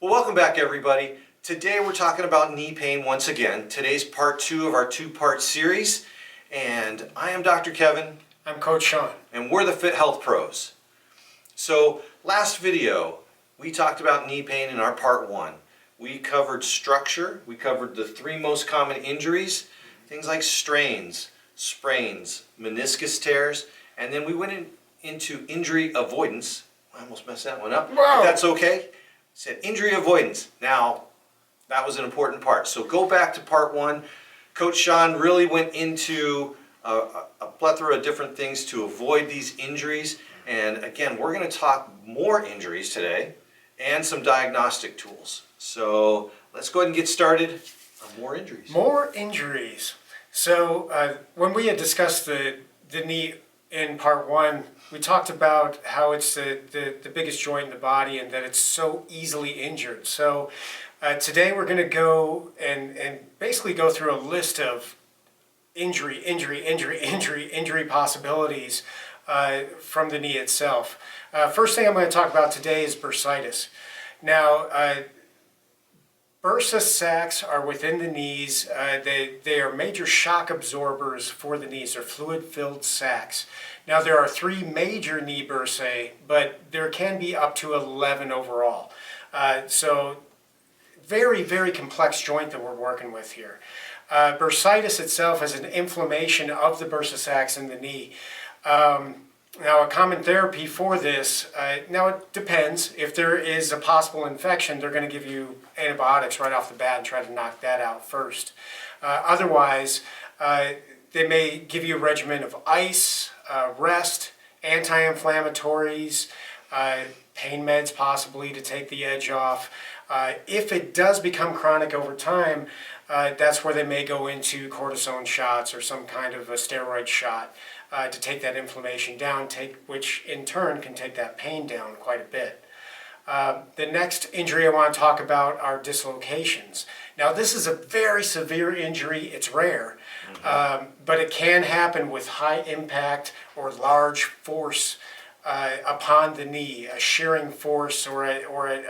Well, welcome back everybody. Today we're talking about knee pain once again. Today's part 2 of our 2-part series, and I am Dr. Kevin. I'm Coach Sean. And we're the FitHealth Pros. So last video we talked about knee pain in our part 1. We covered structure, we covered the 3 most common injuries, things like strains, sprains, meniscus tears, and then we went into injury avoidance. I almost messed that one up. Wow. But that's okay. Said injury avoidance. Now, that was an important part. So go back to part 1. Coach Sean really went into a plethora of different things to avoid these injuries. And again, we're going to talk more injuries today and some diagnostic tools. So let's go ahead and get started on more injuries. More injuries. So when we had discussed the knee in part 1, we talked about how it's the biggest joint in the body and that it's so easily injured. So today we're going to go and basically go through a list of injury possibilities from the knee itself. First thing I'm going to talk about today is bursitis. Now, bursa sacs are within the knees. They are major shock absorbers for the knees. They're fluid-filled sacs. Now, there are 3 major knee bursae, but there can be up to 11 overall. So very, very complex joint that we're working with here. Bursitis itself is an inflammation of the bursa sacs in the knee. Now, a common therapy for this, now it depends. If there is a possible infection, they're going to give you antibiotics right off the bat and try to knock that out first. Otherwise, they may give you a regimen of ice, rest, anti-inflammatories, pain meds possibly to take the edge off. If it does become chronic over time, that's where they may go into cortisone shots or some kind of a steroid shot to take that inflammation down, which in turn can take that pain down quite a bit. The next injury I want to talk about are dislocations. Now, this is a very severe injury. It's rare, but it can happen with high impact or large force upon the knee, a shearing force or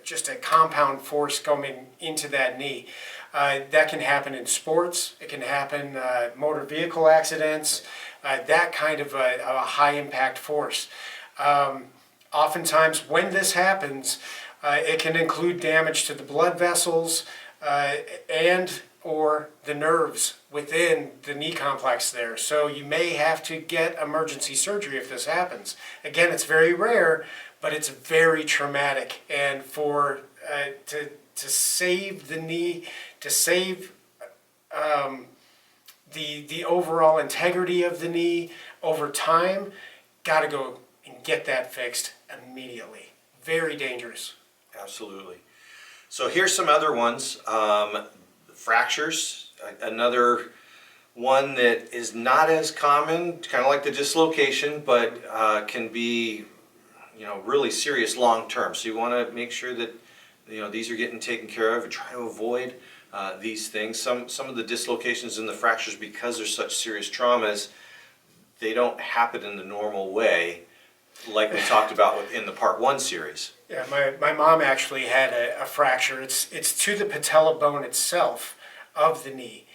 just a compound force going into that knee. That can happen in sports. It can happen motor vehicle accidents, that kind of a high impact force. Oftentimes when this happens, it can include damage to the blood vessels and or the nerves within the knee complex there. So you may have to get emergency surgery if this happens. Again, it's very rare, but it's very traumatic. And for to save the knee, to save the overall integrity of the knee over time, got to go and get that fixed immediately. Very dangerous. Absolutely. So here's some other ones. Fractures, another one that is not as common, kind of like the dislocation, but can be, really serious long term. So you want to make sure that these are getting taken care of and try to avoid these things. Some of the dislocations and the fractures, because they're such serious traumas, they don't happen in the normal way, like we talked about in the part 1 series. Yeah, my mom actually had a fracture. It's to the patella bone itself of the knee.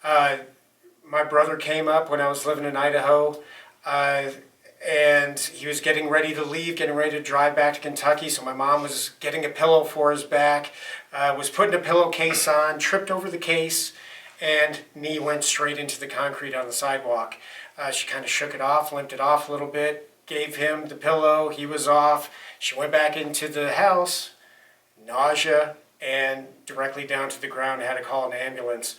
My brother came up when I was living in Idaho, and he was getting ready to leave, getting ready to drive back to Kentucky. So my mom was getting a pillow for his back, was putting a pillowcase on, tripped over the case, and knee went straight into the concrete on the sidewalk. She kind of shook it off, limped it off a little bit, gave him the pillow, he was off. She went back into the house, nausea, and directly down to the ground, had to call an ambulance.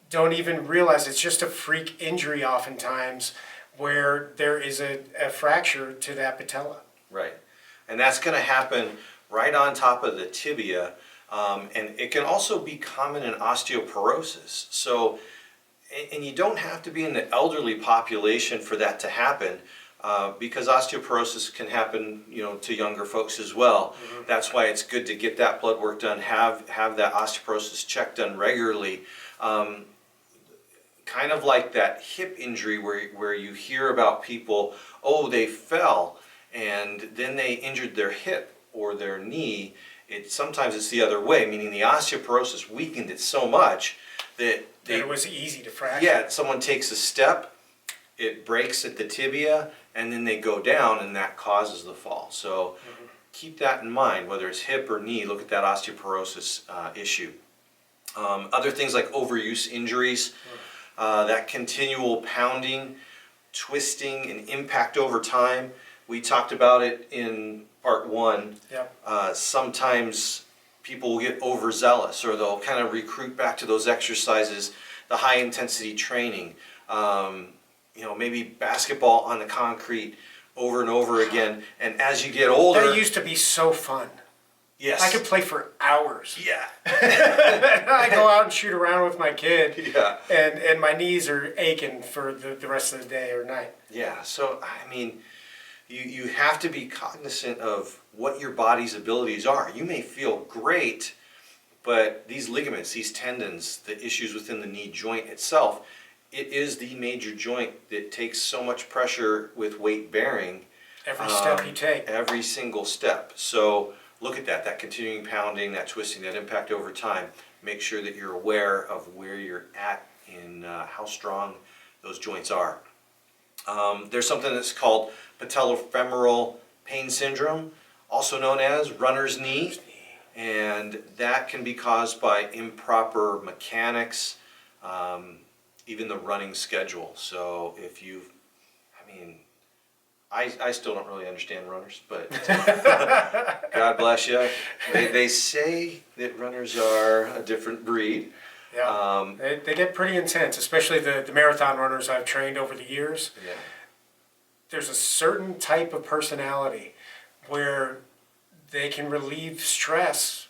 Don't even realize it's just a freak injury oftentimes where there is a fracture to that patella. Right. And that's going to happen right on top of the tibia. And it can also be common in osteoporosis. So, and you don't have to be in the elderly population for that to happen. Because osteoporosis can happen, to younger folks as well. Mm-hmm. That's why it's good to get that blood work done, have that osteoporosis check done regularly. Kind of like that hip injury where you hear about people, they fell and then they injured their hip or their knee, Sometimes it's the other way, meaning the osteoporosis weakened it so much that It was easy to fracture. yeah, someone takes a step, it breaks at the tibia, and then they go down, and that causes the fall. So keep that in mind, whether it's hip or knee, look at that osteoporosis issue. Other things like overuse injuries, that continual pounding, twisting, and impact over time. We talked about it in part one. Yep. Sometimes people will get overzealous, or they'll kind of recruit back to those exercises, the high intensity training, maybe basketball on the concrete over and over again. And as you get older, That used to be so fun. yes, I could play for hours. yeah, I go out and shoot around with my kid, yeah, and my knees are aching for the rest of the day or night. yeah. So I mean, you have to be cognizant of what your body's abilities are. You may feel great, but these ligaments, these tendons, the issues within the knee joint itself, it is the major joint that takes so much pressure with weight bearing. Every step you take. Every single step. So look at that continuing pounding, that twisting, that impact over time. Make sure that you're aware of where you're at in how strong those joints are. There's something that's called patellofemoral pain syndrome, also known as runner's knee, and that can be caused by improper mechanics, even the running schedule. So if you've, I still don't really understand runners, but God bless you. They say that runners are a different breed. Yeah, they get pretty intense, especially the marathon runners I've trained over the years. Yeah. There's a certain type of personality where they can relieve stress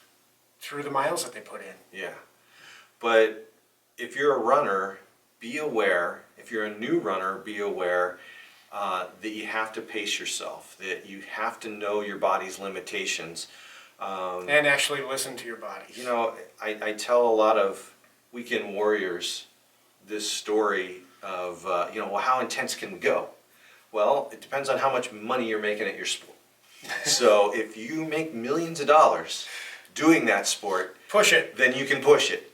through the miles that they put in. Yeah. But if you're a runner, be aware. If you're a new runner, be aware that you have to pace yourself, that you have to know your body's limitations. And actually listen to your body. You know, I tell a lot of weekend warriors this story of, well, how intense can we go? Well, it depends on how much money you're making at your sport. So if you make millions of dollars doing that sport, Push it. then you can push it.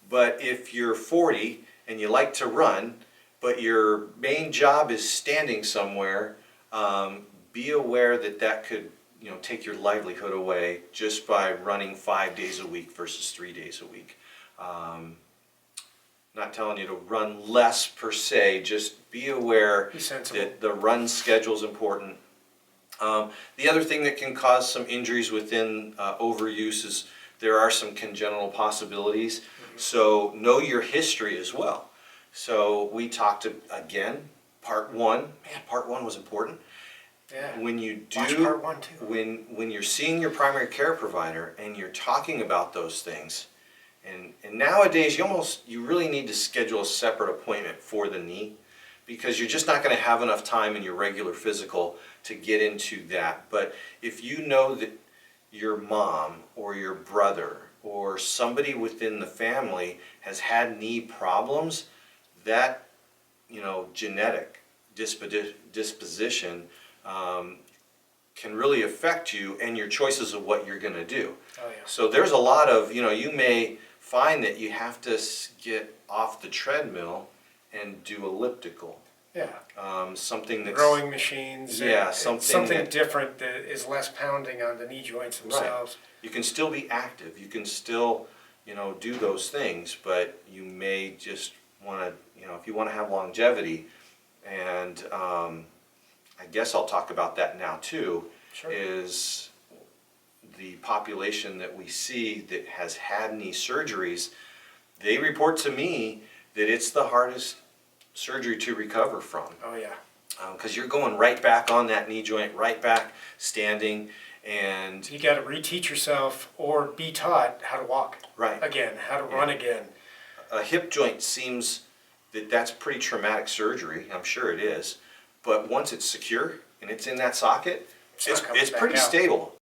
But if you're 40 and you like to run, but your main job is standing somewhere, be aware that that could, take your livelihood away just by running 5 days a week versus 3 days a week. Not telling you to run less per se, just be aware that the run schedule is important. The other thing that can cause some injuries within overuse is there are some congenital possibilities. So know your history as well. So we talked again, part one. Man, part one was important. Yeah. When you do, Watch part one too. When you're seeing your primary care provider and you're talking about those things, and nowadays you really need to schedule a separate appointment for the knee, because you're just not going to have enough time in your regular physical to get into that. But if you know that your mom or your brother or somebody within the family has had knee problems, that genetic disposition can really affect you and your choices of what you're going to do. Oh, yeah. So there's a lot of, you may find that you have to get off the treadmill and do elliptical. Yeah. Something that's Rowing machines. Yeah, and something different that is less pounding on the knee joints themselves. Right. You can still be active. You can still, do those things, but you may just want to, if you want to have longevity, and I guess I'll talk about that now too, Sure. is the population that we see that has had knee surgeries. They report to me that it's the hardest surgery to recover from. Oh yeah. Because you're going right back on that knee joint, right back standing, and You got to reteach yourself or be taught how to walk right. again, how to run again. A hip joint seems that's pretty traumatic surgery. I'm sure it is, but once it's secure and it's in that socket, it's pretty stable.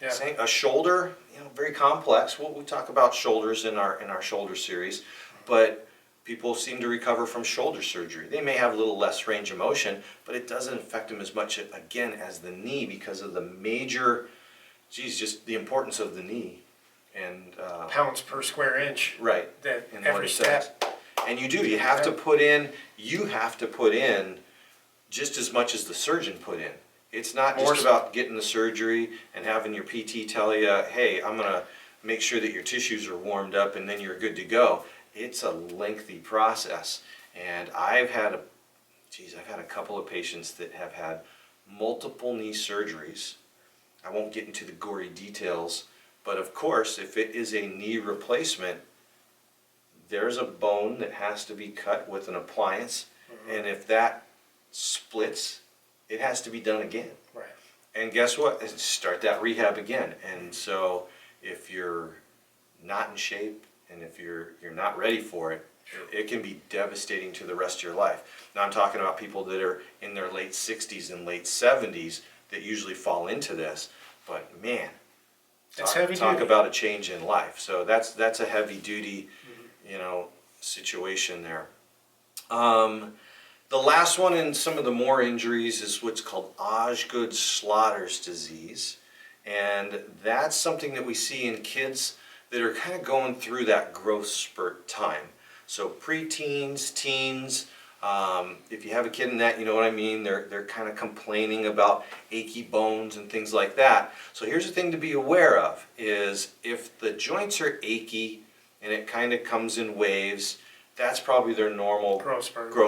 Yeah. A shoulder, very complex. We talk about shoulders in our shoulder series, but people seem to recover from shoulder surgery. They may have a little less range of motion, but it doesn't affect them as much, again, as the knee, because of the major geez, just the importance of the knee and Pounds per square inch. right, That and what every it does. step. And you have to put in just as much as the surgeon put in. It's not More just so. about getting the surgery and having your PT tell you, hey, I'm gonna make sure that your tissues are warmed up and then you're good to go. It's a lengthy process. And I've had a couple of patients that have had multiple knee surgeries. I won't get into the gory details, but of course, if it is a knee replacement, there's a bone that has to be cut with an appliance, and if that splits, it has to be done again. Right. And guess what? Start that rehab again. And so if you're not in shape and if you're not ready for it, it can be devastating to the rest of your life. Now I'm talking about people that are in their late 60s and late 70s that usually fall into this, but man, That's heavy talk duty. about a change in life. So that's a heavy duty, situation there. The last one in some of the more injuries is what's called Osgood-Schlatter's disease. And that's something that we see in kids that are kind of going through that growth spurt time. So preteens, teens, if you have a kid in that, you know what I mean, they're kind of complaining about achy bones and things like that. So here's the thing to be aware of is if the joints are achy and it kind of comes in waves, that's probably their normal growth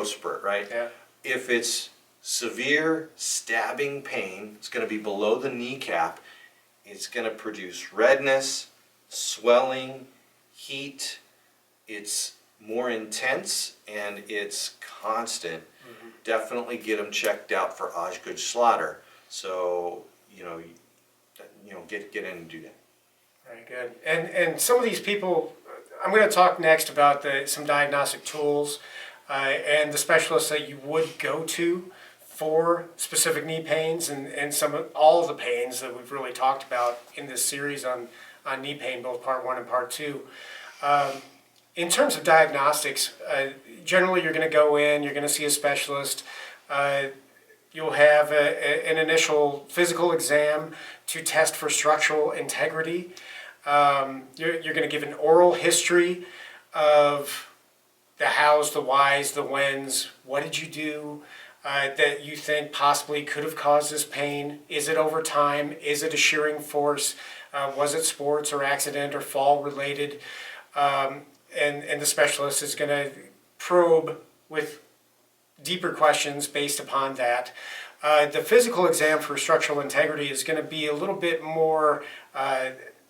spurt, right? Yeah. If it's severe stabbing pain, it's going to be below the kneecap. It's going to produce redness, swelling, heat. It's more intense and it's constant. Definitely get them checked out for Osgood-Schlatter. So, get in and do that. Very good. And some of these people, I'm going to talk next about some diagnostic tools and the specialists that you would go to for specific knee pains and all the pains that we've really talked about in this series on knee pain, both part 1 and part 2. In terms of diagnostics, generally you're going to go in, you're going to see a specialist. You'll have an initial physical exam to test for structural integrity. You're going to give an oral history of the hows, the whys, the whens. What did you do that you think possibly could have caused this pain? Is it over time? Is it a shearing force? Was it sports or accident or fall related? And the specialist is going to probe with deeper questions based upon that. The physical exam for structural integrity is going to be a little bit more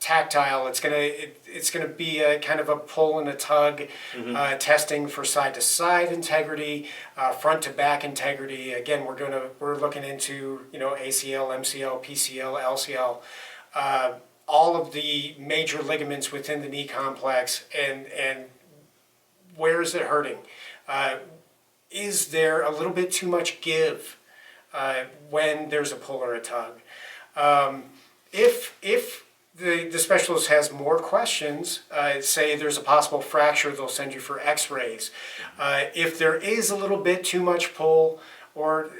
tactile. It's going to be a kind of a pull and a tug, testing for side to side integrity, front to back integrity. Again, we're looking into ACL, MCL, PCL, LCL, all of the major ligaments within the knee complex, and where is it hurting? Is there a little bit too much give when there's a pull or a tug? If the specialist has more questions, say there's a possible fracture, they'll send you for x-rays. If there is a little bit too much pull or,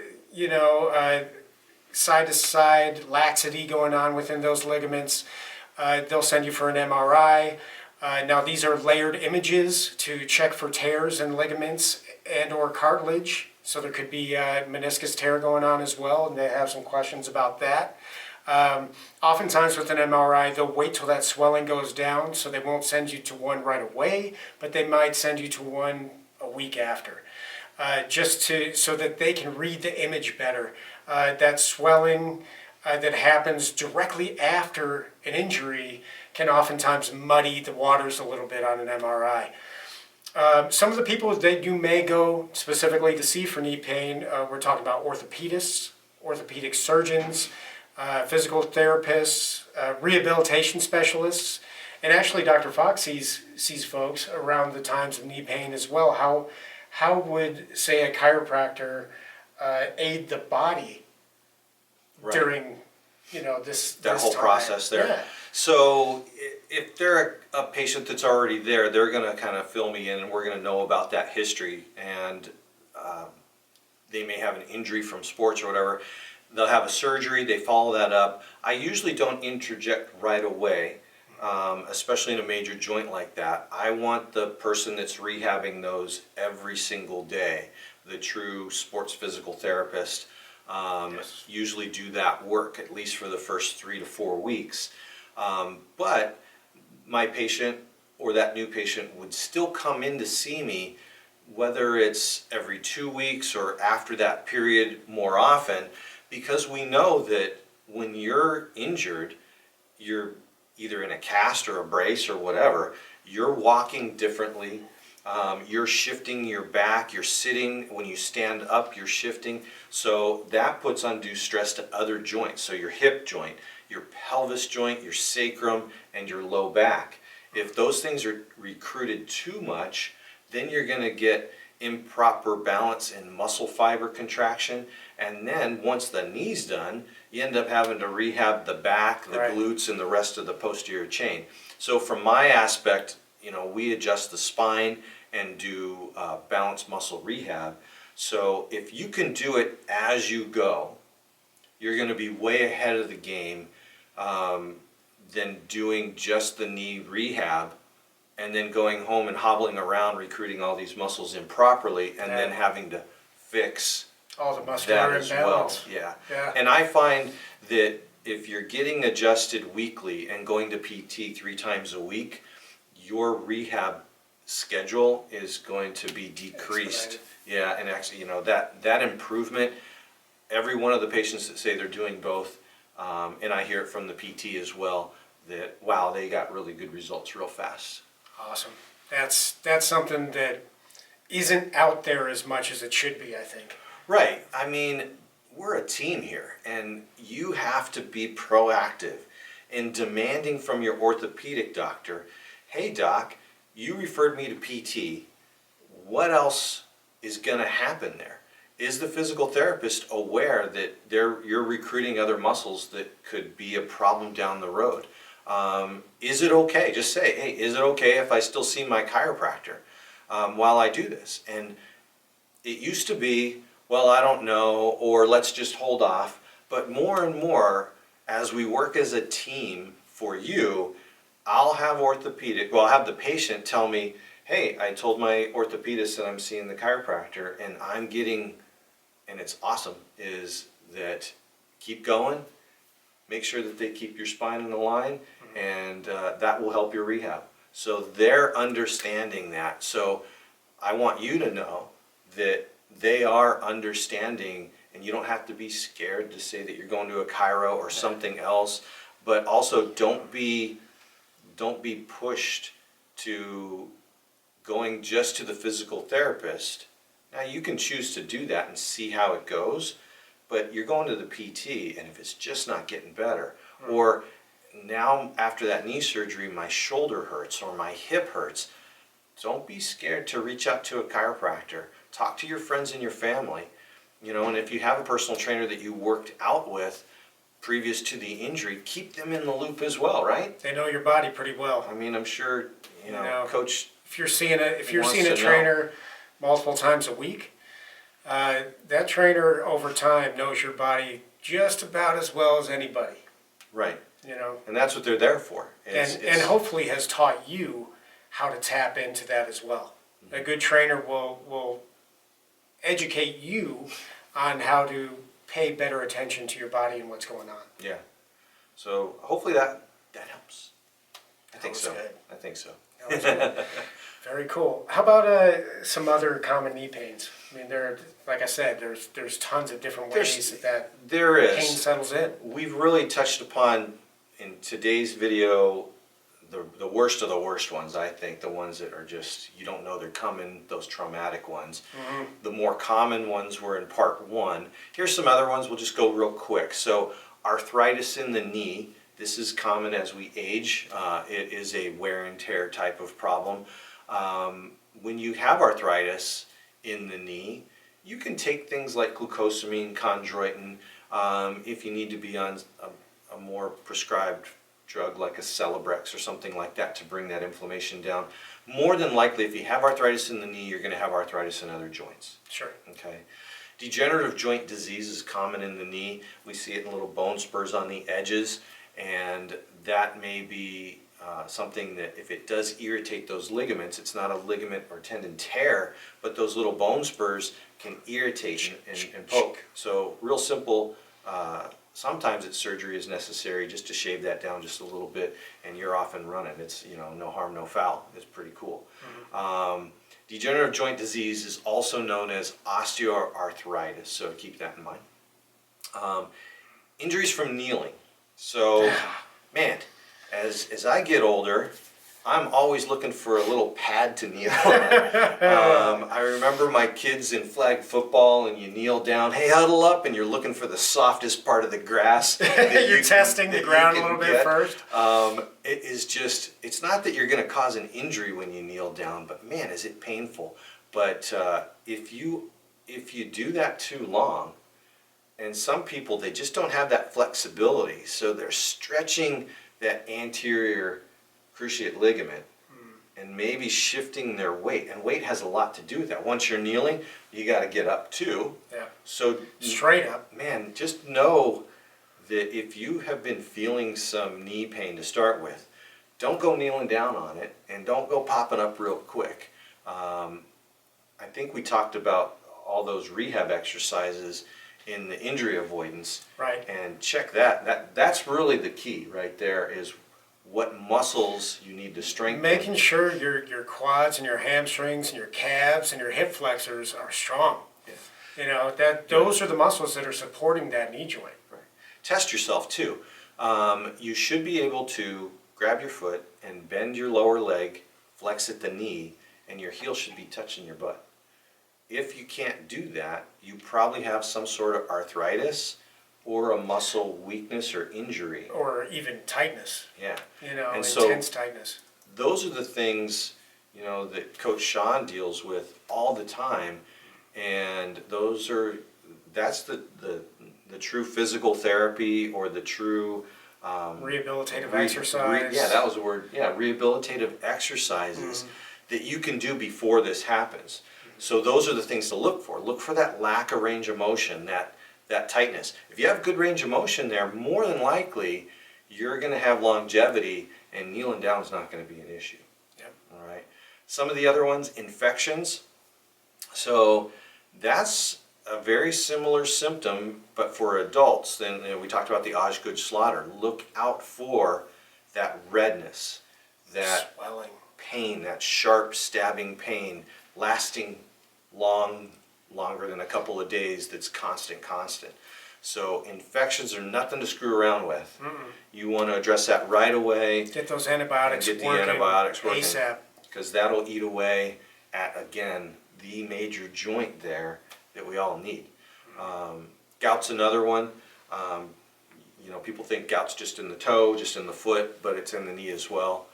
side to side laxity going on within those ligaments, they'll send you for an MRI. Now these are layered images to check for tears in ligaments and or cartilage. So there could be a meniscus tear going on as well, and they have some questions about that. Oftentimes with an MRI, they'll wait till that swelling goes down, so they won't send you to one right away, but they might send you to one a week after, so that they can read the image better. That swelling that happens directly after an injury can oftentimes muddy the waters a little bit on an MRI. Some of the people that you may go specifically to see for knee pain, we're talking about orthopedists, orthopedic surgeons, physical therapists, rehabilitation specialists, and actually Dr. Fox sees folks around the times of knee pain as well. How would, say, a chiropractor aid the body during this whole time? process there? Yeah. So if they're a patient that's already there, they're going to kind of fill me in, and we're going to know about that history, and they may have an injury from sports or whatever. they'll have a surgery, they follow that up. I usually don't interject right away, especially in a major joint like that. I want the person that's rehabbing those every single day, the true sports physical therapist, usually do that work, at least for the first 3 to 4 weeks. But my patient or that new patient would still come in to see me, whether it's every 2 weeks or after that period more often, because we know that when you're injured, you're either in a cast or a brace or whatever, you're walking differently, you're shifting your back, you're sitting, when you stand up, you're shifting. So that puts undue stress to other joints. So your hip joint, your pelvis joint, your sacrum, and your low back. If those things are recruited too much, then you're going to get improper balance and muscle fiber contraction. And then once the knee's done, you end up having to rehab the back, the glutes, and the rest of the posterior chain. So from my aspect, we adjust the spine and do balance muscle rehab. So if you can do it as you go, you're going to be way ahead of the game than doing just the knee rehab and then going home and hobbling around recruiting all these muscles improperly and then having to fix all the muscular imbalance. Yeah. And I find that if you're getting adjusted weekly and going to PT 3 times a week, your rehab schedule is going to be decreased. Yeah, and actually, that improvement, every one of the patients that say they're doing both, and I hear it from the PT as well, that wow, they got really good results real fast. Awesome. That's something that isn't out there as much as it should be, I think. Right. I mean, we're a team here, and you have to be proactive in demanding from your orthopedic doctor, hey doc, you referred me to PT. What else is going to happen there? Is the physical therapist aware that you're recruiting other muscles that could be a problem down the road? Is it okay? Just say, hey, is it okay if I still see my chiropractor while I do this? And it used to be, well, I don't know, or let's just hold off. But more and more, as we work as a team for you, I'll have I'll have the patient tell me, hey, I told my orthopedist that I'm seeing the chiropractor and I'm getting, and it's awesome, is that keep going, make sure that they keep your spine in the line, and that will help your rehab. So they're understanding that. So I want you to know that they are understanding, and you don't have to be scared to say that you're going to a chiro or something else, but also don't be pushed to going just to the physical therapist. Now you can choose to do that and see how it goes, but you're going to the PT, and if it's just not getting better, or now after that knee surgery my shoulder hurts or my hip hurts, don't be scared to reach out to a chiropractor. Talk to your friends and your family, and if you have a personal trainer that you worked out with previous to the injury, keep them in the loop as well, right? They know your body pretty well. I mean, I'm sure, Coach. If you're seeing a trainer multiple times a week, that trainer over time knows your body just about as well as anybody. Right. And that's what they're there for. And hopefully has taught you how to tap into that as well. Mm-hmm. A good trainer will educate you on how to pay better attention to your body and what's going on. Yeah. So hopefully that helps. I think so. Good. I think so. Very cool. How about some other common knee pains? I mean, like I said, there's tons of different ways that pain settles in. We've really touched upon in today's video the worst of the worst ones. I think the ones that are just you don't know they're coming, those traumatic ones. Mm-hmm. The more common ones were in part 1. Here's some other ones. We'll just go real quick. So arthritis in the knee. This is common as we age. It is a wear and tear type of problem. When you have arthritis in the knee, you can take things like glucosamine, chondroitin, if you need to be on a more prescribed drug like a Celebrex or something like that to bring that inflammation down. More than likely, if you have arthritis in the knee, you're going to have arthritis in other joints. Sure. Okay. Degenerative joint disease is common in the knee. We see it in little bone spurs on the edges, and that may be something that if it does irritate those ligaments, it's not a ligament or tendon tear, but those little bone spurs can irritate and poke. So real simple, sometimes surgery is necessary just to shave that down just a little bit, and you're off and running. It's, no harm, no foul. It's pretty cool. Degenerative joint disease is also known as osteoarthritis, so keep that in mind. Injuries from kneeling. So, man, as I get older, I'm always looking for a little pad to kneel on. I remember my kids in flag football, and you kneel down, hey, huddle up, and you're looking for the softest part of the grass. You're testing the ground a little bit first. It is just, it's not that you're going to cause an injury when you kneel down, but man, is it painful. But if you do that too long, and some people, they just don't have that flexibility, so they're stretching that anterior cruciate ligament and maybe shifting their weight, and weight has a lot to do with that. Once you're kneeling, you got to get up too. Yeah. So straight up. Man, just know that if you have been feeling some knee pain to start with, don't go kneeling down on it, and don't go popping up real quick. I think we talked about all those rehab exercises in the injury avoidance. Right. And check that. That's really the key right there, is what muscles you need to strengthen. Making sure your quads and your hamstrings and your calves and your hip flexors are strong. Yeah. Those are the muscles that are supporting that knee joint. Right. Test yourself too. You should be able to grab your foot and bend your lower leg, flex at the knee, and your heel should be touching your butt. If you can't do that, you probably have some sort of arthritis or a muscle weakness or injury. Or even tightness. Yeah. And intense tightness. Those are the things, that Coach Sean deals with all the time, and that's the true physical therapy, or the true rehabilitative exercise. Yeah, that was the word. Yeah, rehabilitative exercises that you can do before this happens. So those are the things to look for. Look for that lack of range of motion, that tightness. If you have good range of motion there, more than likely you're going to have longevity, and kneeling down is not going to be an issue. Yep. All right. Some of the other ones, infections. So that's a very similar symptom, but for adults. Then we talked about the Osgood-Schlatter. Look out for that redness, that swelling, pain, that sharp stabbing pain, lasting longer than a couple of days, that's constant. So infections are nothing to screw around with. You want to address that right away. Get those antibiotics working ASAP. Because that'll eat away at, again, the major joint there that we all need. Gout's another one. People think gout's just in the toe, just in the foot, but it's in the knee as well.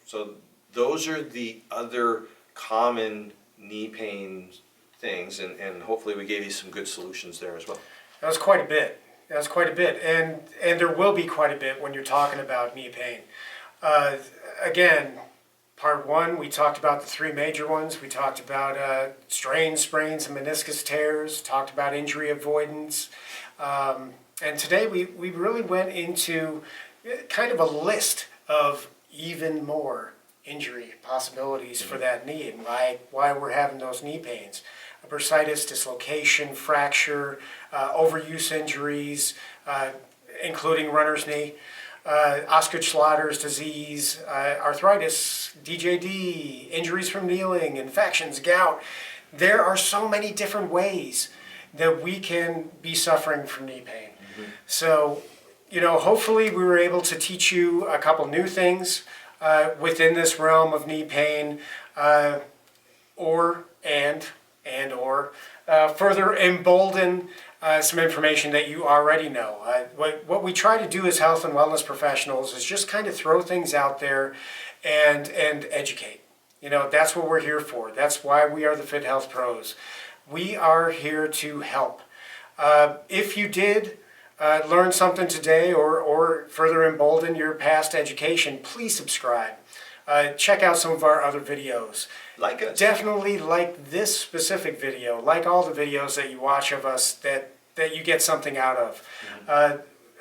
So those are the other common knee pain things, and hopefully we gave you some good solutions there as well. That was quite a bit. And there will be quite a bit when you're talking about knee pain. Again, part one, we talked about the three major ones. We talked about strains, sprains, and meniscus tears, talked about injury avoidance. And today we really went into kind of a list of even more injury possibilities for that knee, and why we're having those knee pains. Bursitis, dislocation, fracture, overuse injuries, including runner's knee, Osgood-Schlatter's disease, arthritis, DJD, injuries from kneeling, infections, gout. There are so many different ways that we can be suffering from knee pain. So, hopefully we were able to teach you a couple new things within this realm of knee pain, or further embolden some information that you already know. What we try to do as health and wellness professionals is just kind of throw things out there and educate. That's what we're here for. That's why we are the FitHealth Pros. We are here to help. If you did learn something today, or further embolden your past education, please subscribe. check out some of our other videos. Like us. Definitely like this specific video, like all the videos that you watch of us that you get something out of.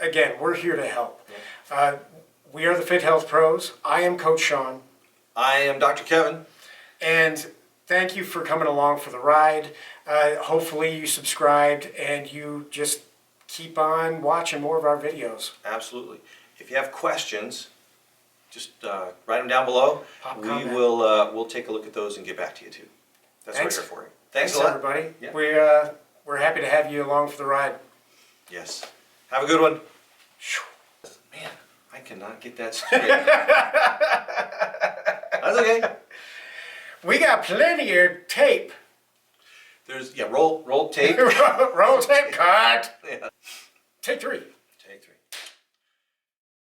Again, we're here to help. We are the FitHealth Pros. I am Coach Sean. I am Dr. Kevin. And thank you for coming along for the ride. Hopefully you subscribed and you just keep on watching more of our videos. Absolutely. If you have questions, just write them down below. Comment. We'll take a look at those and get back to you too. That's what we're here for you. Thanks a lot, everybody. Yeah. We're happy to have you along for the ride. Yes. Have a good one. Man, I cannot get that straight. That's okay. We got plenty of tape. There's roll tape. Roll tape, cut. Yeah. Take 3.